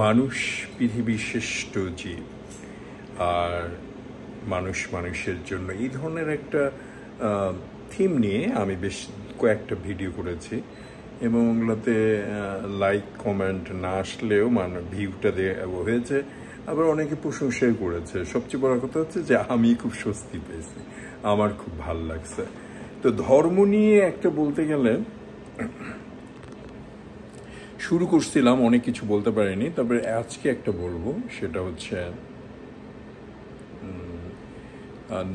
মানুষ পৃথিবীর শ্রেষ্ঠ জীব, আর মানুষ মানুষের জন্য এই ধরনের একটা থিম নিয়ে আমি বেশ কয়েকটা ভিডিও করেছি এবং ওগুলোতে লাইক কমেন্ট না আসলেও ভিউটা দেওয়া হয়েছে, আবার অনেকে প্রশংসাও করেছে। সবচেয়ে বড় কথা হচ্ছে যে আমি খুব স্বস্তি পেয়েছি, আমার খুব ভাল লাগছে। তো ধর্ম নিয়ে একটা বলতে গেলে শুরু করছিলাম, অনেক কিছু বলতে পারিনি, তারপরে আজকে একটা বলবো। সেটা হচ্ছে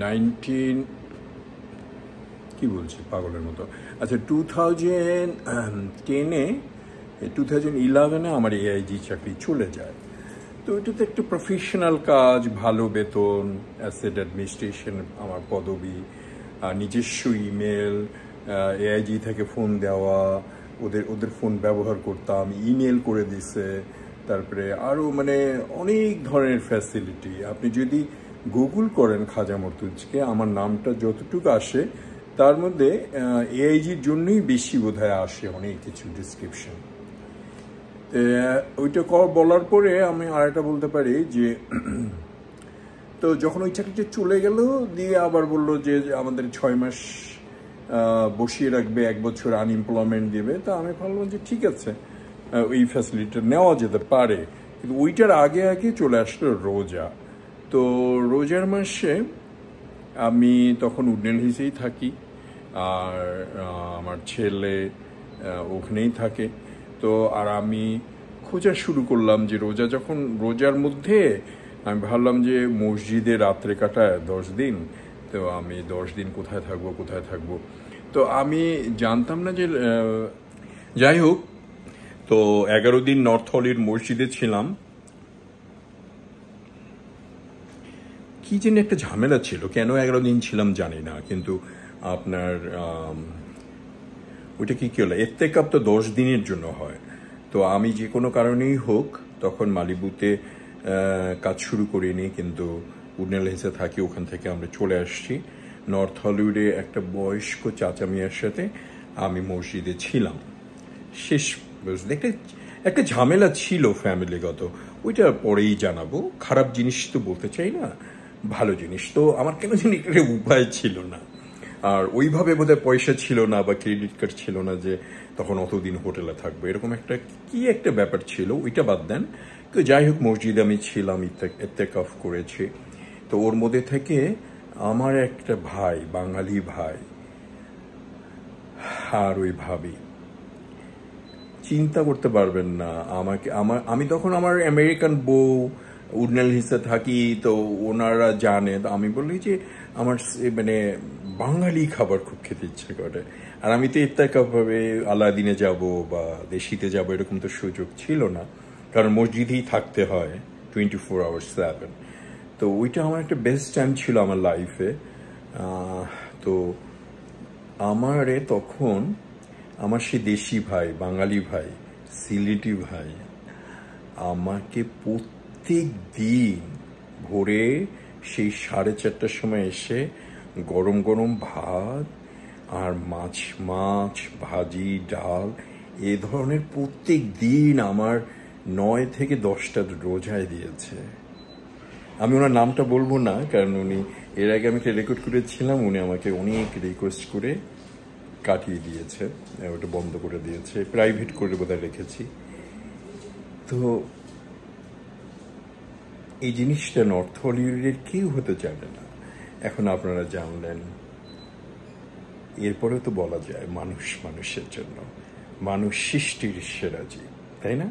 2010 আচ্ছা 2011 আমার এআইজি চাকরি চলে যায়। তো এটাতে একটা প্রফেশনাল কাজ, ভালো বেতন, অ্যাসেট অ্যাডমিনিস্ট্রেশন আমার পদবি, নিজস্ব ইমেল, এআইজি থেকে ফোন দেওয়া, ওদের ফোন ব্যবহার করতাম, ইমেল করে দিছে, তারপরে আরও অনেক ধরনের ফ্যাসিলিটি। আপনি যদি গুগল করেন খাজা মর্তুজকে, আমার নামটা যতটুকু আসে তার মধ্যে এআইজির জন্যই বেশি বোধহয় আসে অনেক কিছু ডিসক্রিপশন। ওইটা বলার পরে আমি আরেকটা বলতে পারি যে তো যখন ওই চাকরিটা চলে গেল, দিয়ে আবার বললো যে আমাদের 6 মাস বসিয়ে রাখবে, 1 বছর আনএমপ্লয়মেন্ট দেবে। তা আমি ভাবলাম যে ঠিক আছে, ওই ফ্যাসিলিটিটা নেওয়া যেতে পারে। কিন্তু ওইটার আগে আগে চলে আসলো রোজা। তো রোজার মাসে আমি তখন উডনেল হিসেই থাকি, আর আমার ছেলে ওখানেই থাকে। তো আর আমি খোঁজা শুরু করলাম যে রোজার মধ্যে আমি ভাবলাম যে মসজিদে রাত্রে কাটায় 10 দিন, তো আমি 10 দিন কোথায় থাকবো। তো আমি জানতাম না যে যাই হোক, তো 11 দিন নর্থ হলির মসজিদে ছিলাম। কি যেন একটা ঝামেলা ছিল, কেন 11 দিন ছিলাম জানি না, কিন্তু আপনার ওইটা কি হলো, ইত্তেকাব তো 10 দিনের জন্য হয়। তো আমি যে কোনো কারণেই হোক তখন মালিবুতে কাজ শুরু করিনি, কিন্তু উডনেল হিসে থাকি, ওখান থেকে আমরা চলে আসছি নর্থ হলিউডে। একটা বয়স্ক চাচা মিয়ার সাথে আমি মসজিদে ছিলাম। শেষ একটা ঝামেলা ছিল ফ্যামিলিগত, ওইটা পরেই জানাবো। খারাপ জিনিস তো বলতে চাই না, ভালো জিনিস। তো আমার কেন জানি একটা উপায় ছিল না, আর ওইভাবে বোধহয় পয়সা ছিল না বা ক্রেডিট কার্ড ছিল না যে তখন অতদিন হোটেলে থাকবো, এরকম একটা ব্যাপার ছিল। ওইটা বাদ দেন। তো যাই হোক, মসজিদে আমি ছিলাম, ইত্তেকাফ করেছি। তো ওর মধ্যে থেকে আমার একটা ভাই, বাঙালি ভাই, আর ওই ভাবি, চিন্তা করতে পারবেন না আমি তখন আমার আমেরিকান বউ, উডনেল হিসে থাকি, তো ওনারা জানে। তো আমি বলি যে আমার বাঙালি খাবার খুব খেতে ইচ্ছে করে, আর আমি তো ইত্তেকাফে আলাদিনে যাব বা দেশিতে যাব এরকম তো সুযোগ ছিল না, কারণ মসজিদেই থাকতে হয় 24/7। তো ওইটা আমার একটা বেস্ট টাইম ছিল আমার লাইফে। তো তখন আমার সে দেশি ভাই, বাঙালি ভাই, সিলেটি ভাই আমাকে প্রত্যেক দিন ভোরে সেই 4:30টার সময় এসে গরম গরম ভাত আর মাছ ভাজি, ডাল, এ ধরনের প্রত্যেক দিন আমার 9 থেকে 10টা রোজায় দিয়েছে। আমি ওনার নামটা বলবো না, কারণ উনি এর আগে আমি রেকর্ড করেছিলাম, উনি আমাকে অনেক রিকোয়েস্ট করে কাটিয়ে দিয়েছে, ওটা বন্ধ করে দিয়েছে, প্রাইভেট করে বোধহয় রেখেছি। তো এই জিনিসটা নর্থ হলিউডের কেউ হতে চাবে না। এখন আপনারা জানলেন, এরপরেও তো বলা যায় মানুষ মানুষের জন্য, মানুষ সৃষ্টির সেরা জীব, তাই না?